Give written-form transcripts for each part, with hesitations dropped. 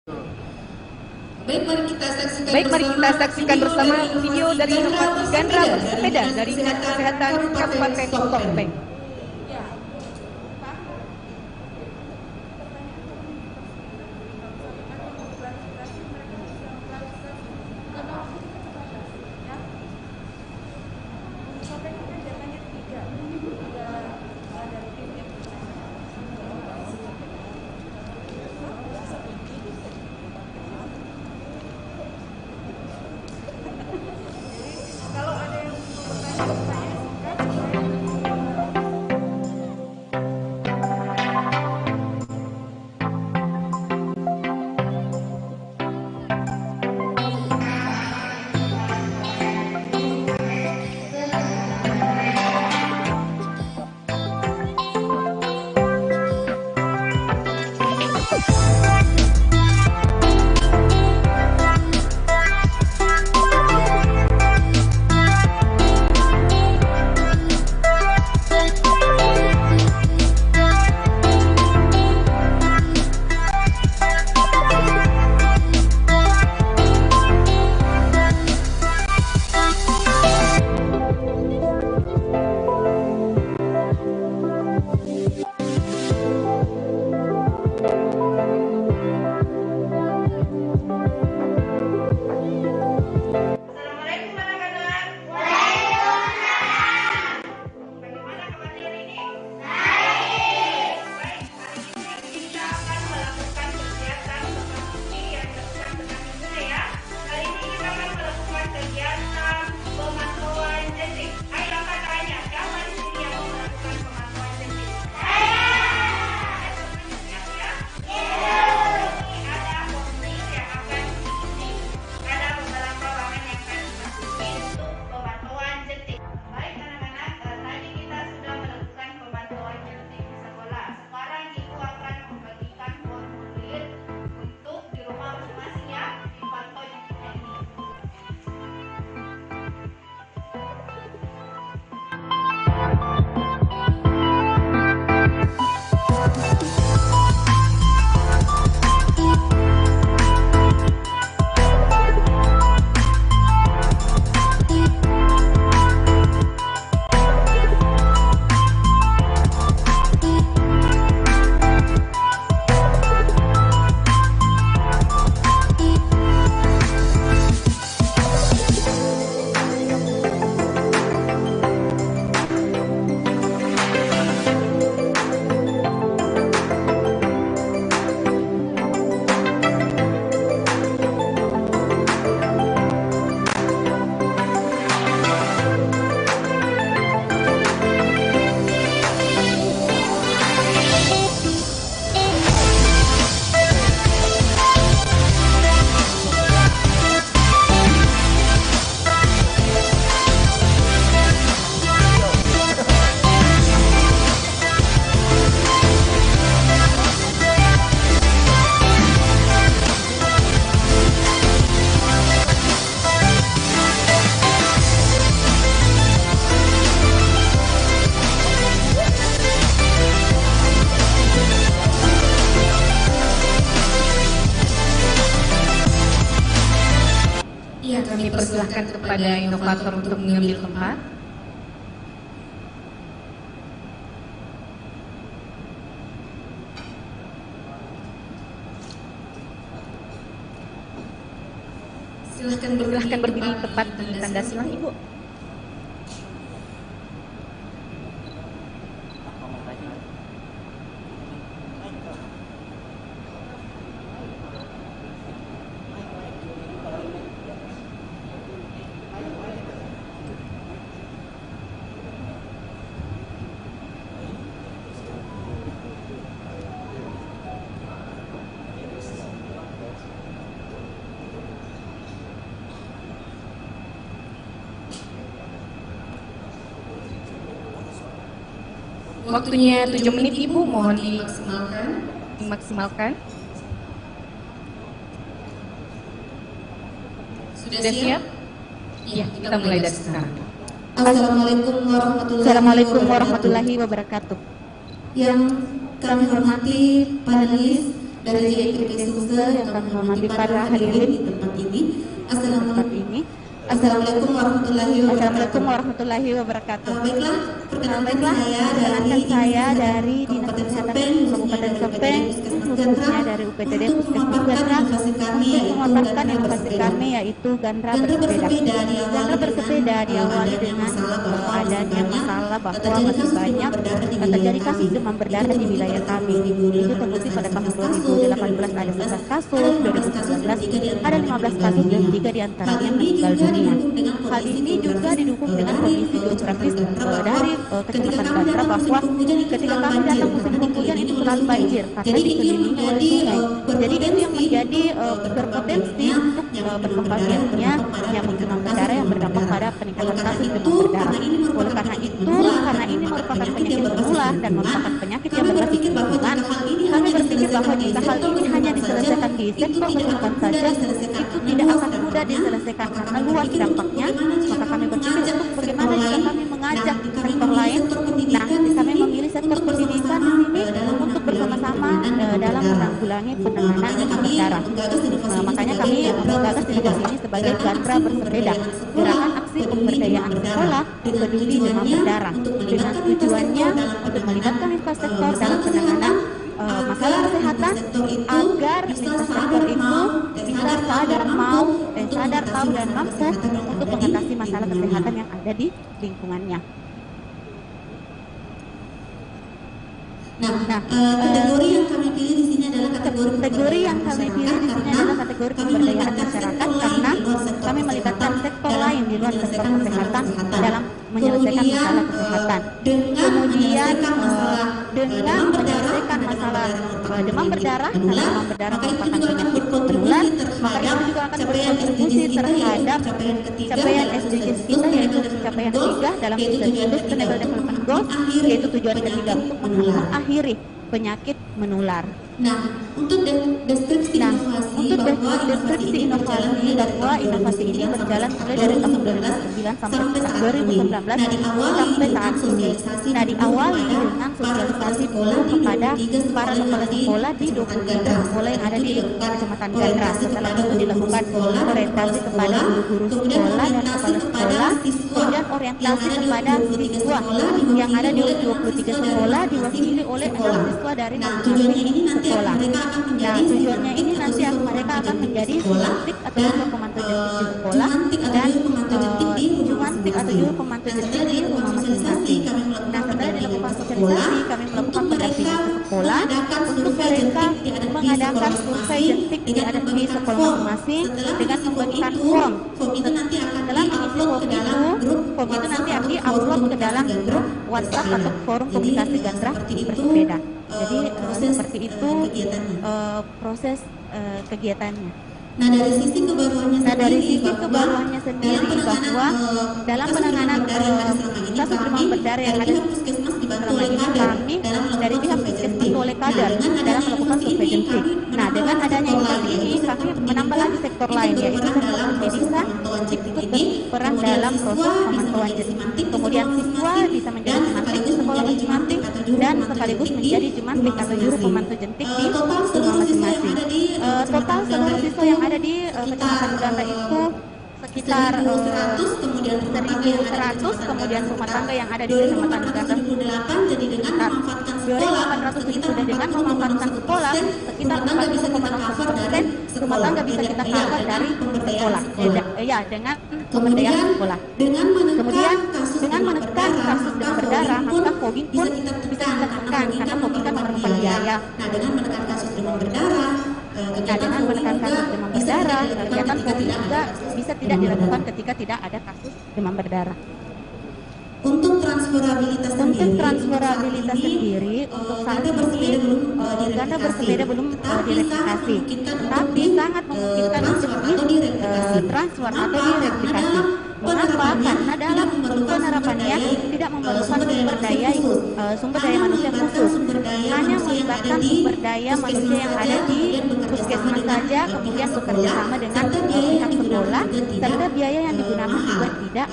Baik, mari kita saksikan bersama video dari inovasi Gandra bersepeda dari Dinas Kesehatan Kabupaten Topeng. Kami persilahkan kepada inovator untuk mengambil tempat. Silahkan berdiri tepat di tanda silang, Ibu. Waktunya 7 menit, Ibu, mohon dimaksimalkan. Sudah siap? Iya, kita mulai dari sekarang. Assalamualaikum warahmatullahi wabarakatuh. Yang kami hormati panelis dari JKT Sumsel yang kami hormati para hadirin di tempat ini. Assalamualaikum Assalamualaikum warahmatullahi wabarakatuh. Baiklah, perkenalkan saya dari Dinas Kesehatan Kabupaten Sopeng, khususnya dari UPTD Puskesmas Gandra, untuk memaparkan inovasi kami yaitu Gandra bersepeda. Gandra bersepeda diawali dengan adanya masalah bahwa masih banyak terjadi kasus demam berdarah di wilayah kami. Itu terbukti pada tahun 2018 ada 11 kasus, 2019 ada 15 kasus dan 3 diantaranya meninggal dunia. Hal ini juga didukung dengan kondisi geografis dari Kecamatan Gandra bahwa ketika kami datang musim penghujan itu selalu banjir karena dikelilingi oleh sungai. Jadi itu yang menjadi berpotensi untuk berkembangnya nyamuk demam berdarah yang berdampak pada peningkatan kasus demam berdarah. Oleh karena itu, karena ini merupakan penyakit menular dan merupakan penyakit yang berbasis lingkungan, kami berpikir bahwa jika hal ini hanya diselesaikan di sektor kesehatan saja, itu tidak akan mudah diselesaikan karena luas dampaknya. Maka kami berpikir untuk bagaimana jika kami mengajak sektor lain. Nah, kami memilih sektor pendidikan di sini untuk bersama-sama dalam menanggulangi penanganan demam berdarah. Makanya kami menggagas inovasi ini sebagai Gandra bersepeda, gerakan aksi pemberdayaan sekolah peduli demam berdarah, dengan tujuannya untuk melibatkan lintas sektor dalam penanganan masalah kesehatan agar lintas sektor itu bisa sadar, tahu dan mampu untuk mengatasi masalah kesehatan yang ada di lingkungannya. Kategori yang kami pilih di sini adalah kategori kategori pemberdayaan masyarakat karena kami melibatkan sektor lain di luar sektor kesehatan dalam menyelesaikan masalah kesehatan. Kemudian dengan menyelesaikan masalah demam berdarah, karena demam berdarah merupakan penyakit menular, maka itu juga akan berkontribusi terhadap capaian SDGs kita, yaitu capaian 3 dalam Sustainable Development Goals, yaitu tujuan ketiga untuk mengakhiri penyakit menular. Untuk deskripsi inovasi bahwa inovasi ini berjalan mulai dari tahun 2009 sampai 2019 sampai saat ini. Diawali dengan sosialisasi dulu kepada para kepala sekolah di 23 sekolah yang ada di Kecamatan Gandra. Setelah itu dilakukan orientasi kepada guru-guru sekolah dan kepala sekolah, kemudian orientasi kepada siswa yang ada di 23 sekolah diwakili oleh 6 siswa dari masing-masing sekolah. Tujuannya ini nanti mereka akan menjadi jumantik atau juru pemantau jentik di sekolah dan jumantik atau juru pemantau jentik di rumah masing-masing. Setelah dilakukan sosialisasi, kami melakukan pendampingan ke sekolah untuk mereka mengadakan survei jentik di sekolah masing-masing dengan membagikan form. Setelah mengisi form itu nanti akan di-upload ke dalam grup WhatsApp atau forum komunikasi Gandra bersepeda. Jadi seperti itu proses kegiatannya. Dari sisi kebaruannya sendiri bahwa dalam penanganan kasus demam berdarah yang ada selama ini kami dari pihak puskesmas oleh kader dalam melakukan survei jentik. Dengan adanya inovasi ini kami menambah lagi sektor lain, yaitu sektor pendidikan ikut berperan dalam proses pemantauan jentik. Kemudian siswa bisa menjadi jumantik di sekolah masing-masing dan sekaligus menjadi jumantik atau juru pemantau jentik di rumah masing-masing. Total seluruh siswa yang ada di Kecamatan Gandra itu sekitar 1.100, kemudian rumah tangga yang ada di Kecamatan Gandra jadi dengan memanfaatkan 2.870 dengan memanfaatkan sekolah sekitar 40,6% rumah tangga bisa kita cover dari sekolah dengan pemberdayaan sekolah. Kemudian dengan menekan kasus demam berdarah, maka fogging pun bisa kita tekan karena fogging kan memerlukan biaya. Dengan menekan kasus demam berdarah, kegiatan fogging juga bisa tidak dilakukan ketika tidak ada kasus demam berdarah. Untuk transferabilitas sendiri untuk saat ini Gandra bersepeda belum direplikasi, tapi sangat memungkinkan untuk transfer atau direplikasi. Mengapa? Karena dalam penerapannya tidak memerlukan sumber daya manusia khusus, hanya melibatkan sumber daya manusia yang ada di puskesmas saja, kemudian bekerja sama dengan pihak sekolah, serta biaya yang digunakan juga tidak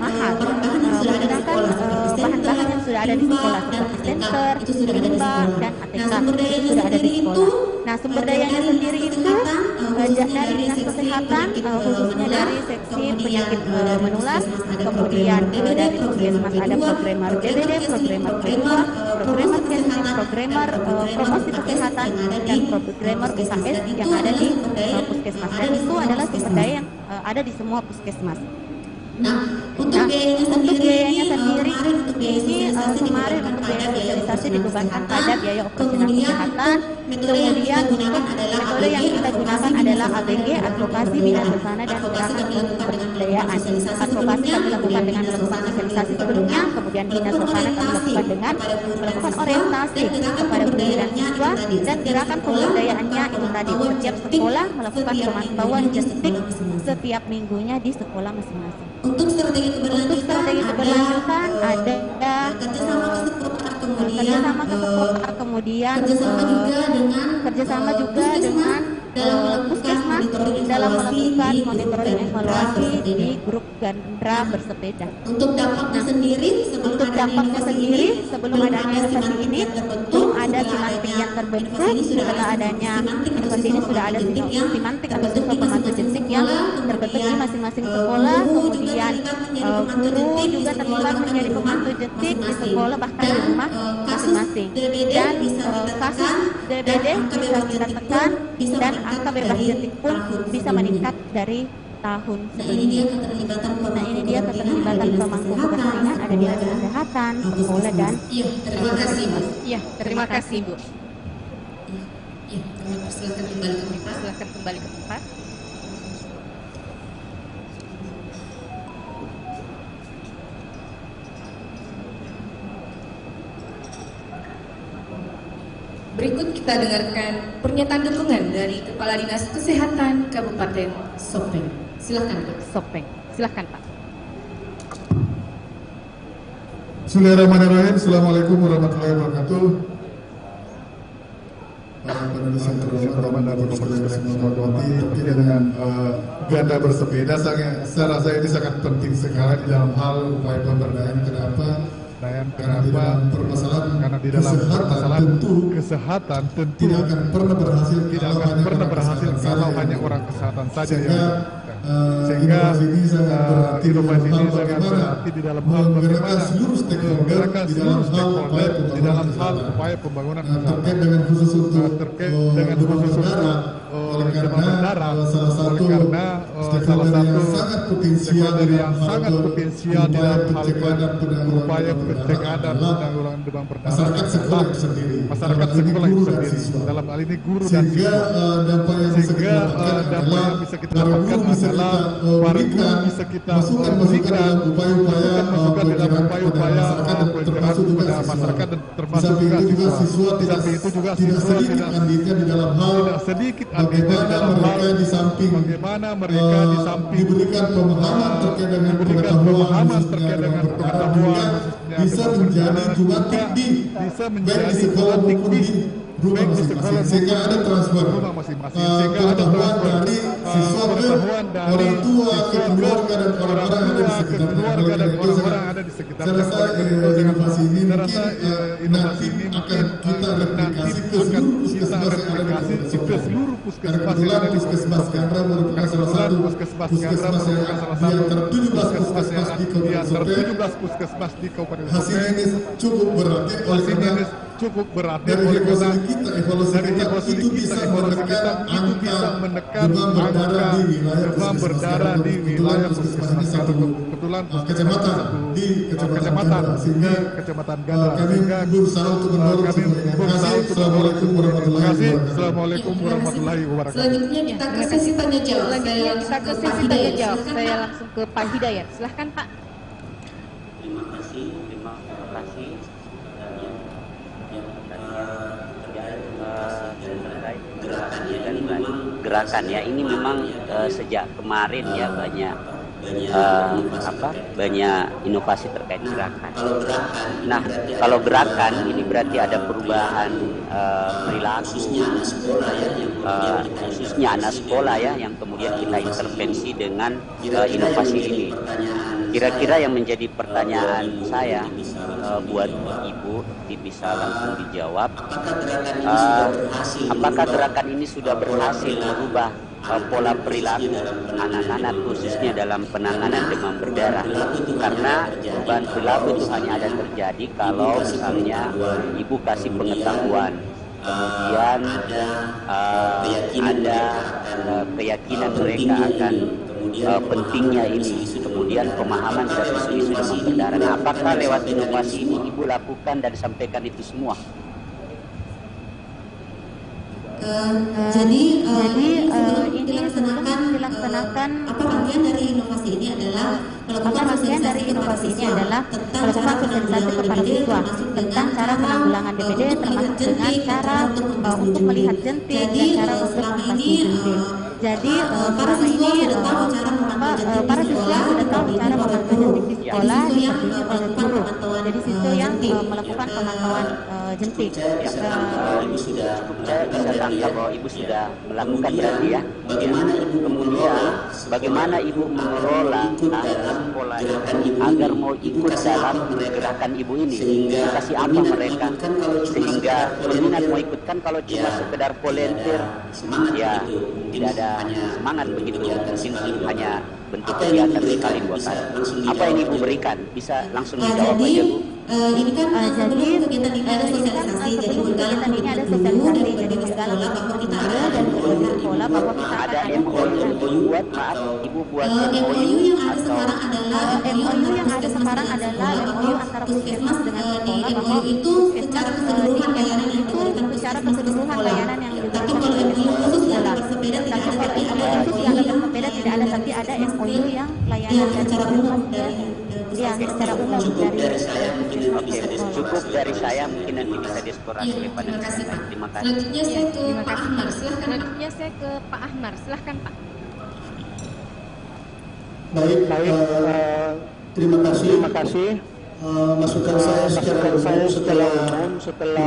mahal. Menggunakan bahan-bahan yang sudah ada di sekolah seperti senter, limbah, dan ATK itu sudah ada di sekolah. Nah, sumber dayanya sendiri itu dari Dinas Kesehatan, khususnya dari seksi penyakit menular, kemudian dari puskesmas ada programmer DBD, programmer P2, programmer Kesnis, programmer promosi kesehatan, dan programmer UKS yang ada di puskesmas. Dan itu adalah sumber daya yang ada di semua puskesmas. Nah, untuk biayanya sendiri ini kemarin untuk biaya sosialisasi dibebankan pada biaya operasional kesehatan. Kemudian metode yang kita gunakan adalah ABG, advokasi, bina sasana, dan gerakan pemberdayaan. Advokasi kami lakukan dengan melakukan sosialisasi sebelumnya, kemudian bina sasana kami lakukan dengan melakukan orientasi kepada guru dan siswa, dan gerakan pemberdayaannya itu tadi setiap sekolah melakukan pemantauan gestik setiap minggunya di sekolah masing-masing. Untuk strategi keberlanjutan ada kerjasama ke sekolah, kemudian kerjasama juga dengan puskesmas dalam melakukan monitoring evaluasi di grup Gandra bersepeda. Untuk dampaknya sendiri sebelum adanya inovasi ini belum ada simantik yang terbentuk. Setelah adanya inovasi ini sudah ada simantik atau siswa pemantu jentik yang terbentuk di masing-masing sekolah. Kemudian guru juga terlibat menjadi pemantu jentik di sekolah bahkan di rumah masing-masing. Dan kasus DBD bisa kita tekan dan angka bebas jentik pun bisa meningkat dari tahun sebelumnya. Nah, ini dia keterlibatan pemangku kepentingan ada di kesehatan, sekolah, dan terima kasih Bu. Iya, terima kasih Bu. Silakan kembali ke tempat. Berikut kita dengarkan pernyataan dukungan dari Kepala Dinas Kesehatan Kabupaten Sopeng. Silakan Pak. Silakan Pak. Bismillahirrahmanirrahim. Assalamualaikum warahmatullahi wabarakatuh. Para penulis yang terhormat dan terkait dengan ganda bersepeda, saya rasa ini sangat penting sekali di dalam hal upaya pemberdayaan. Kenapa? Karena di dalam permasalahan kesehatan tentu tidak akan pernah berhasil kalau hanya orang kesehatan saja yang sehingga inovasi ini sangat berarti di dalam hal bagaimana menggerakkan seluruh stakeholder di dalam hal upaya pembangunan terkait dengan khusus untuk demam berdarah, karena salah satu stakeholder yang sangat potensial di dalam hal upaya pencegahan dan penanggulangan demam berdarah masyarakat sekolah itu sendiri, dalam hal ini guru dan siswa. Sehingga dampak yang bisa kita dapatkan adalah para guru bisa kita berikan masukan dalam upaya-upaya pencegahan kepada masyarakat dan termasuk juga siswa. Di samping itu juga siswa tidak sedikit andilnya di dalam hal bagaimana mereka di samping diberikan pemahaman terkait dengan pengetahuan bisa menjadi juga tikdi baik di sekolah maupun di rumah masing-masing, sehingga ada transfer pengetahuan dari siswa ke orang tua, ke keluarga dan orang-orang yang ada di sekitar. Saya rasa inovasi ini nanti akan kita replikasi ke seluruh puskesmas yang ada di puskesmas Gandra merupakan salah satu puskesmas yang ter-17 puskesmas di Kabupaten Sopeng. Hasil ini cukup berarti oleh karena evaluasi kita itu bisa menekan angka demam berdarah di wilayah puskesmas kebetulan kecamatan sehingga kecamatan Gandra, sehingga berusaha untuk mendorong. Assalamualaikum warahmatullahi wabarakatuh. Selanjutnya kita ke sesi tanya jawab. Saya langsung ke Pak Hidayat. Silahkan Pak. Terima kasih. Gerakan ya, ini memang sejak kemarin ya banyak inovasi terkait gerakan. Nah, kalau gerakan ini berarti ada perubahan perilaku khususnya anak sekolah ya, yang kemudian kita intervensi dengan inovasi ini. Kira-kira yang menjadi pertanyaan saya buat Ibu bisa langsung dijawab, apakah gerakan ini sudah berhasil merubah pola perilaku anak-anak khususnya dalam penanganan demam berdarah? Karena perubahan perilaku itu hanya ada terjadi kalau misalnya Ibu kasih pengetahuan, kemudian ada keyakinan mereka akan pentingnya ini, kemudian pemahaman dari isu-isu demam berdarah. Nah, apakah lewat inovasi ini Ibu lakukan dan sampaikan itu semua? Jadi ini dilaksanakan apa bagian dari inovasi ini adalah melakukan sosialisasi kepada siswa tentang cara penanggulangan DBD, termasuk dengan cara untuk melihat jentik dan cara untuk mengatasi jentik. Jadi para siswa sudah tahu cara memantau jentik di sekolah didampingi oleh guru. Jadi siswa yang melakukan pemantauan jentik. Ibu sudah bisa tangkap bahwa Ibu sudah melakukan berarti ya. Kemudian bagaimana Ibu mengelola sekolah agar mau ikut dalam gerakan Ibu ini? Kasih apa mereka sehingga berminat mau ikutkan? Kalau cuma sekedar volunteer ya tidak ada semangat begitu, mungkin hanya bentuk kegiatan sekali 2 kali. Apa yang Ibu berikan? Bisa langsung dijawab aja Bu. Ini kan sebelum kegiatan ini ada sosialisasi, jadi kegiatan ini ada sosialisasi, jadi menggalang bahwa kita ada dan pola bahwa kita ada MOU buat, maaf Ibu buat MOU yang ada sekarang adalah MOU antara puskesmas dengan sekolah, bahwa itu secara keseluruhan layanan yang diberikan secara keseluruhan layanan yang diberikan. Tapi kalau MOU khusus yang bersepeda tidak ada, tapi khusus yang bersepeda tidak ada, tapi ada MOU yang layanan secara umum secara umum dari saya. Oke, cukup dari saya, mungkin nanti bisa dieksplorasi oleh Pak. Terima kasih Pak. Terima kasih. Selanjutnya saya ke Pak Ahmar. Selanjutnya saya ke Pak Ahmar. Silahkan Pak. Baik, terima kasih. Masukan saya secara umum setelah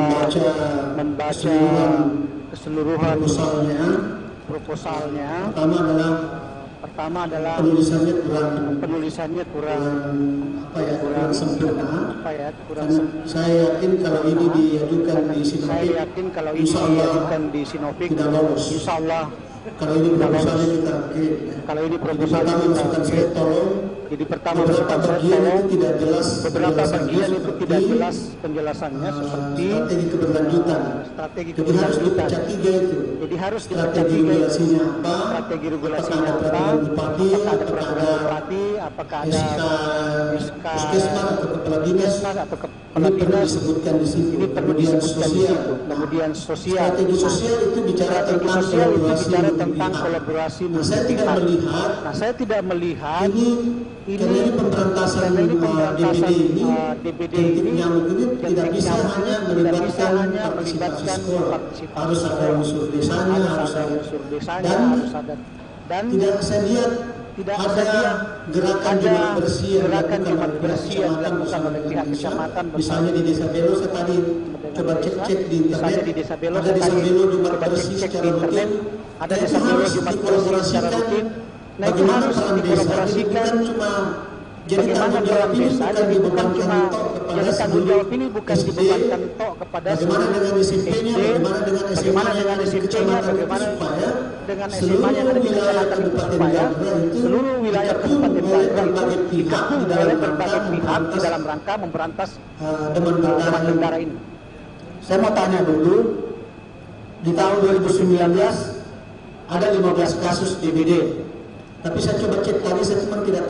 membaca keseluruhan proposalnya. Pertama adalah penulisannya kurang sempurna. Saya yakin kalau ini diajukan di Sinopik, tidak lolos. Insyaallah. Kalau ini proposalnya kita masukan saya tolong. Jadi pertama beberapa bagian itu tidak jelas. Beberapa bagian itu tidak jelas penjelasannya, seperti strategi keberlanjutan. Jadi harus dipecah 3 itu. Jadi harus strategi regulasinya apa? Strategi regulasinya apa? Apakah ada peraturan bupati? Apakah ada puskesmas atau kepala dinas? Ini perlu disebutkan di sini. Kemudian sosial. Strategi sosial itu bicara tentang kolaborasi. Nah, saya tidak melihat ini pemberantasan DBD ini tidak bisa hanya melibatkan partisipasi sekolah. Harus ada unsur desanya, dan tidak saya lihat ada gerakan jumat bersih yang dilakukan oleh pihak kecamatan. Misalnya di Desa Belo, saya tadi coba cek di internet, ada Desa Belo jumat bersih secara rutin, ada Desa Belo jumat bersih secara rutin. Bagaimana peran desa? Jadi bukan cuma jadi tanggung jawab desa, jadi bukan cuma jadi tanggung jawab ini bukan dibebankan tok kepada bagaimana dengan SMP-nya, bagaimana dengan SMP-nya, bagaimana dengan SMA-nya ada di kecamatan supaya seluruh wilayah Kabupaten Tangerang itu dikepung oleh berbagai pihak di dalam rangka memberantas demam berdarah ini. Saya mau tanya dulu, di tahun 2019 ada 15 kasus DBD. Tapi saya coba cek tadi, saya cuma tidak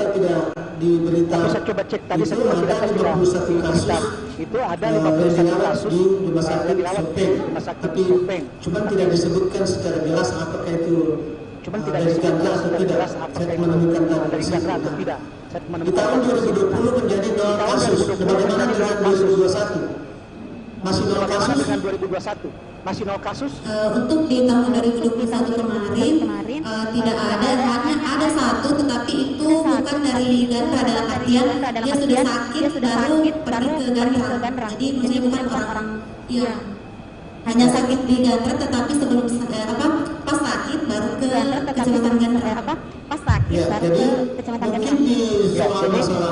diberitahu. Saya coba cek tadi, saya cuma tidak tahu 51 kasus. Itu ada 51 kasus di rumah sakit Sopeng. Cuma tidak disebutkan secara jelas apakah itu dari Gandra atau tidak. Saya menemukan dari Gandra atau tidak. Di tahun 2020 menjadi 0 kasus. Bagaimana dengan 2021? Masih 0 kasus dengan 2021. Masih 0 kasus. Untuk di tahun 2021 kemarin tidak ada, hanya ada 1, tetapi itu bukan dari Gandra, dalam artian dia sudah sakit baru pergi ke Gandra. Jadi maksudnya bukan orang hanya sakit di Gandra, tetapi sebelum kecamatan Pasak, Ya, baru jadi ke kecamatan mungkin di soal masalahnya,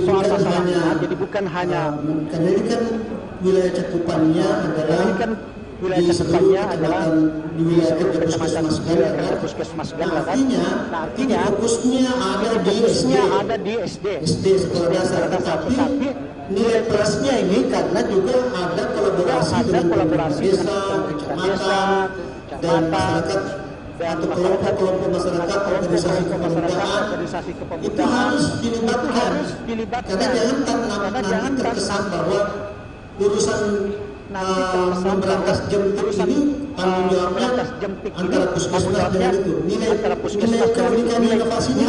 jadi bukan hanya, jadi bukan hanya karena ini kan wilayah cakupannya adalah wilayah di seluruh cakupannya adalah kecamatan di wilayah kerja kecamatan puskesmas Gandra. Gandra. Artinya fokusnya ada di SD sekolah dasar, tetapi nilai plusnya ini karena juga ada kolaborasi dengan desa, kecamatan, dan masyarakat atau kelompok-kelompok masyarakat, organisasi kepemudaan, itu harus dilibatkan. Karena jangan terkesan bahwa urusan memberantas jempik ini tanggung jawabnya antara puskesmas dan itu. Nilai keunikan inovasi ini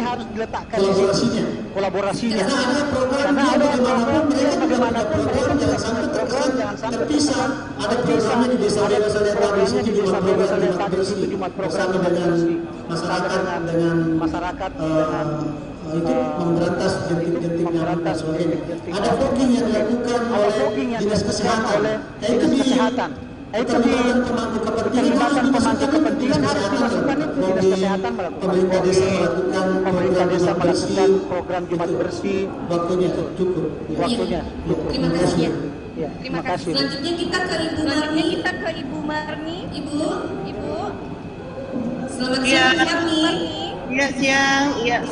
harus diletakkan di sini, kolaborasinya. Karena ada program bagaimanapun mereka jangan sampai terkesan terpisah. Ada programnya di desa-desa letak di sini, Jumat bersih bersama dengan masyarakat itu memberantas jentik-jentik nyamuk dan sebagainya. Ada fogging yang dilakukan oleh dinas kesehatan. Itu keterlibatan pemangku kepentingan harus dimasukkan itu dinas kesehatan melakukan pemerintah desa melakukan program Jumat bersih. Waktunya cukup. Terima kasih. Terima kasih. Selanjutnya kita ke Ibu Marni. Ibu. Selamat siang, Marni. Ya, siang. Ya,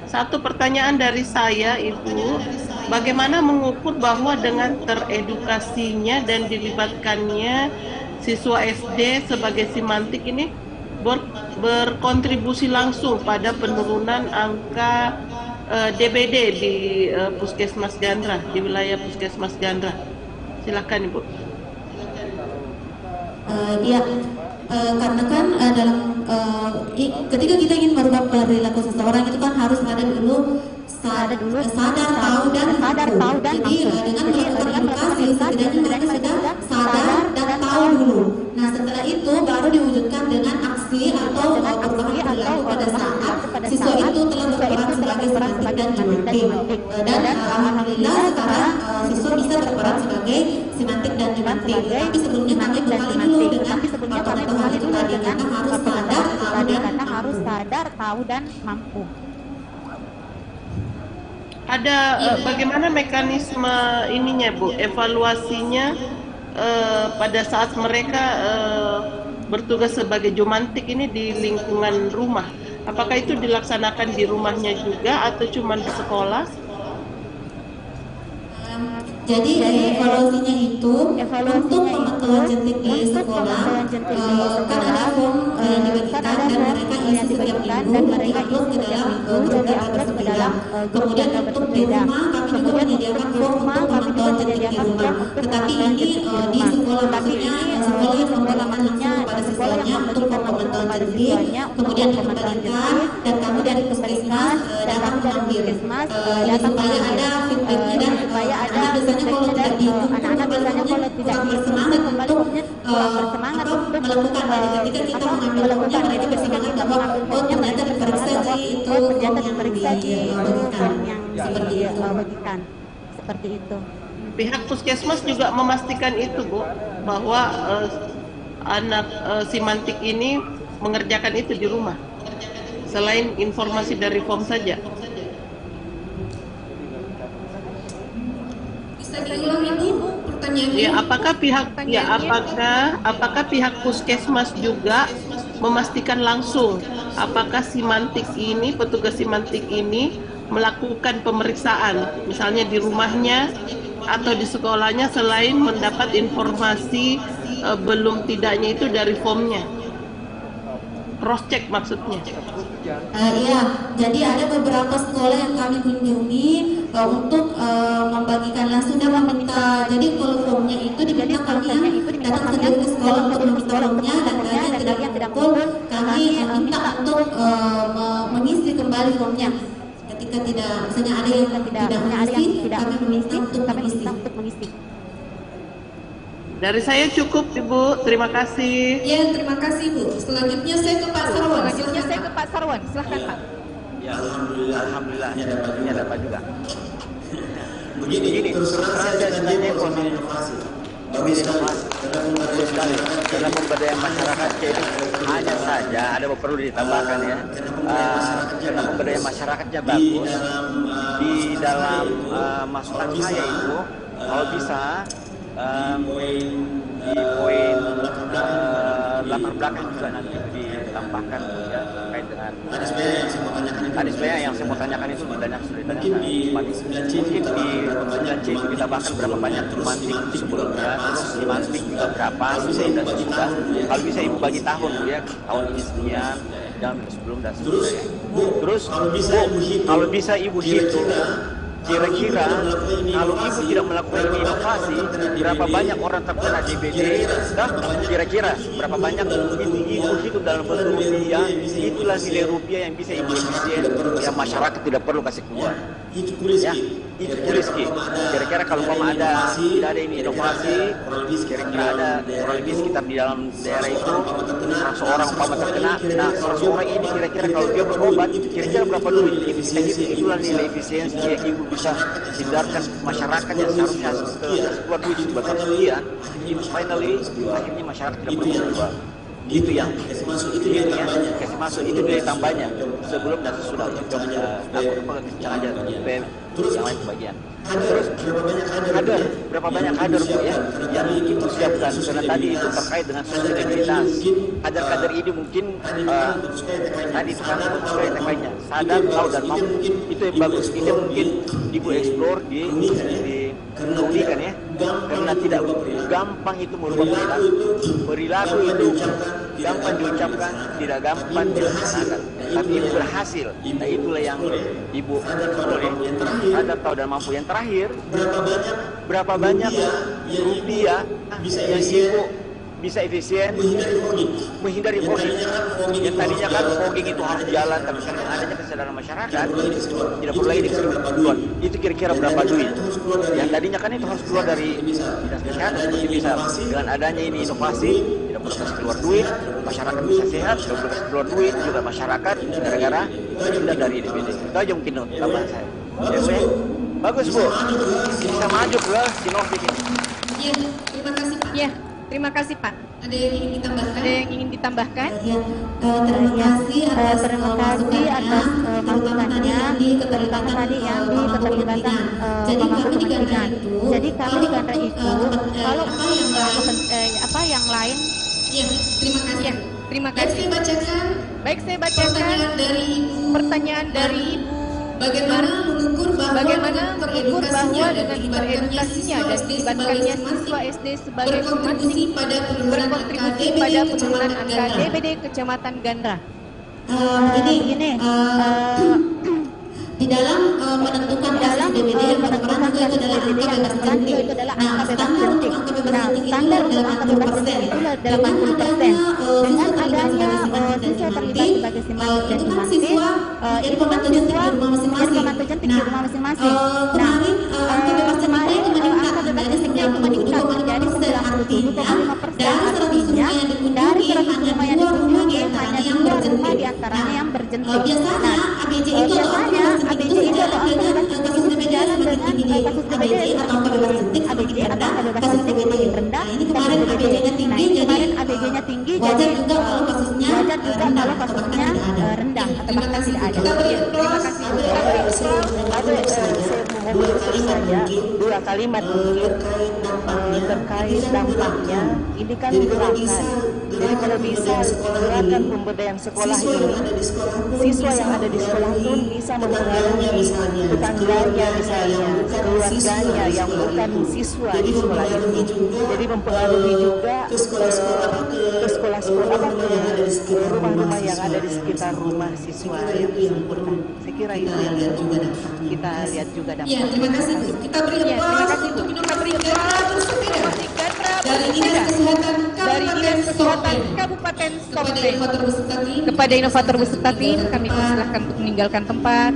satu pertanyaan dari saya, Ibu. Bagaimana mengukur bahwa dengan teredukasinya dan dilibatkannya siswa SD sebagai simantik ini berkontribusi langsung pada penurunan angka DBD di Puskesmas Gandra, di wilayah Puskesmas Gandra. Silakan, Ibu. Karena kan dalam ketika kita ingin merubah perilaku seseorang itu kan harus ada dulu sadar tahu dan mampu. Jadi dengan melakukan edukasi setidaknya mereka sudah sadar dan tahu dulu. Nah, setelah itu baru diwujudkan dengan aksi atau perubahan perilaku pada saat siswa itu telah berperan sebagai simantik dan jumantik. Dan alhamdulillah sekarang siswa bisa berperan sebagai simantik dan jumantik. Tapi sebelumnya kami bekali dulu dengan pengetahuan itu tadi karena harus sadar, tahu dan mampu. Ada bagaimana mekanisme ininya, Bu, evaluasinya pada saat mereka bertugas sebagai jumantik ini di lingkungan rumah? Apakah itu dilaksanakan di rumahnya juga atau cuma di sekolah? Jadi evaluasinya itu untuk pemantauan jentik di sekolah, kan ada form yang dibagikan dan mereka isi setiap minggu dan diupload ke dalam grup berbeda. Kemudian untuk di rumah kami juga menyediakan form untuk pemantauan jentik di rumah. Tetapi ini di sekolah, maksudnya sekolah yang memberikan langsung pada siswanya untuk pemantauan jentik, kemudian dikembalikan dan kami dari puskesmas datang mengambil supaya ada feedbacknya dan supaya ada kalau tidak dihukum anak-anak biasanya kalau tidak bersemangat untuk melakukan ketika kita mengambil formnya mereka bersemangat bahwa ternyata diperiksa sih itu ternyata diperiksa yang bagikan seperti itu. Pihak puskesmas juga memastikan itu, Bu, bahwa anak simantik ini mengerjakan itu di rumah selain informasi dari form saja. Ya, apakah pihak puskesmas juga memastikan langsung apakah simantik ini, petugas simantik ini melakukan pemeriksaan misalnya di rumahnya atau di sekolahnya selain mendapat informasi belum tidaknya itu dari formnya, cross check maksudnya? Iya, jadi ada beberapa sekolah yang kami kunjungi untuk membagikan langsung dan meminta. Jadi kalau formnya itu diminta kami datang sendiri ke sekolah untuk meminta formnya dan yang tidak full kami minta untuk mengisi kembali formnya. Ketika tidak, misalnya ada yang tidak mengisi, kami meminta untuk mengisi. Dari saya cukup, Ibu. Terima kasih. Ya, terima kasih, Bu. Selanjutnya saya ke Pak Sarwan. Silahkan, Pak. Ya, alhamdulillah dapat juga. Begini, terus terang saya janji inovasi. Bagus sekali. Betul sekali. Dalam pemberdayaan masyarakat jadi hanya saja ada perlu ditambahkan ya. Karena pemberdayaan masyarakatnya bagus di dalam masukan saya itu kalau bisa di poin latar belakang juga nanti ditambahkan ya terkait dengan tadi sebenarnya yang saya mau tanyakan itu sudah ditanyakan mungkin di 9C itu ditambahkan berapa banyak semantik sebelumnya, terus semantik juga berapa dan sudah kalau bisa ibu bagi tahun ya, tahun ini sekian dan sebelum dan seterusnya. Terus kalau bisa ibu hitung kira-kira kalau ibu tidak melakukan inovasi, berapa banyak orang terkena DBD dan kira-kira berapa banyak itu dalam bentuk rupiah, itulah nilai rupiah yang bisa ibu efisien yang masyarakat tidak perlu kasih keluar ya, itu tulis kira-kira kalau tidak ada ini inovasi, kira-kira ada kurang lebih sekitar di dalam daerah itu 100 orang terkena, nah 100 orang ini kira-kira kalau dia berobat kira-kira berapa duit, itulah nilai efisiensi yang ibu bisa hindarkan masyarakat yang seharusnya keluar duit sebesar sekian, itu finally akhirnya masyarakat tidak perlu keluar. Itu yang kasih masuk itu nilai tambahnya sebelum dan sesudah aku kencang aja yang lain sebagian. Terus berapa banyak kader Bu ya yang ibu siapkan karena tadi itu terkait dengan sustainabilitas. Kader-kader ini mungkin tadi itu kan terkaitnya sadar, tahu dan mampu, itu yang bagus. Itu mungkin ibu explore di keunikan ya, karena tidak gampang itu merubah perilaku itu gampang diucapkan, tidak gampang dilaksanakan, tapi ibu berhasil. Nah itulah yang ibu sadar, tahu dan mampu. Yang terakhir, berapa banyak rupiah yang ibu bisa efisien menghindari fogging. Yang tadinya kan fogging itu harus jalan, tapi karena adanya kesadaran masyarakat tidak perlu lagi dikeluar. Itu kira-kira berapa duit? Yang tadinya kan itu harus keluar dari dinas kesehatan, seperti bisa dengan adanya ini inovasi tidak perlu kasih keluar duit, masyarakat bisa sehat, tidak perlu kasih keluar duit juga masyarakat gara-gara sudah dari DBD. Itu aja mungkin tambahan saya. Ya, bagus Bu, bisa maju ke Sinovac ini. Iya, terima kasih Pak. Ya. Terima kasih Pak. Ada yang ingin ditambahkan? Ada yang ingin ditambahkan? Terima kasih atas masukannya, terutama tadi yang di keterlibatan pemangku kepentingan. Jadi kami di Gandra itu kalau apa yang lain? Ya, terima kasih. Ya, terima kasih. Baik, saya bacakan pertanyaan dari Ibu. Bagaimana mengukur bahwa dengan teredukasinya dan dilibatkannya siswa SD sebagai berkontribusi pada penurunan angka DBD Kecamatan Gandra. Di dalam menentukan hasil DBD yang pertama itu adalah angka bebas jentik. Itu adalah angka bebas jentik. Nah, standar angka bebas jentik itu 80%. Dengan adanya siswa terlibat sebagai simantik dan simantik, itu pembantu jentik di rumah masing-masing. Nah, angka bebas jentiknya itu meningkat menjadi 97,5%. Dari 100 rumah yang dikunjungi hanya 2 rumah diantaranya yang berjentik. Biasanya ABJ itu atau angka bebas jentik itu berjalan dengan kasus DBD atau angka bebas jentik ABJ atau angka bebas jentik semakin rendah. Ini kemarin ABJ-nya tinggi, jadi ABJ-nya tinggi, wajar juga kalau kasusnya rendah atau bahkan tidak ada. Terima kasih. Saya dua kalimat terkait dampaknya. Ini kan gerakan. Jadi kalau bisa gerakan pemberdayaan sekolah ini, siswa yang ada di sekolah pun bisa mempengaruhi tetangganya misalnya, keluarganya yang bukan siswa di sekolah itu. Jadi mempengaruhi juga ke sekolah-sekolah, ke rumah-rumah yang ada di sekitar rumah siswa yang bersangkutan. Saya kira itu yang kita lihat juga dampaknya. Ya, terima kasih Bu. Kita beri aplaus untuk inovator bersepeda dari Dinas Kesehatan Kabupaten Sopeng. Kepada inovator beserta tim, kami persilahkan untuk meninggalkan tempat.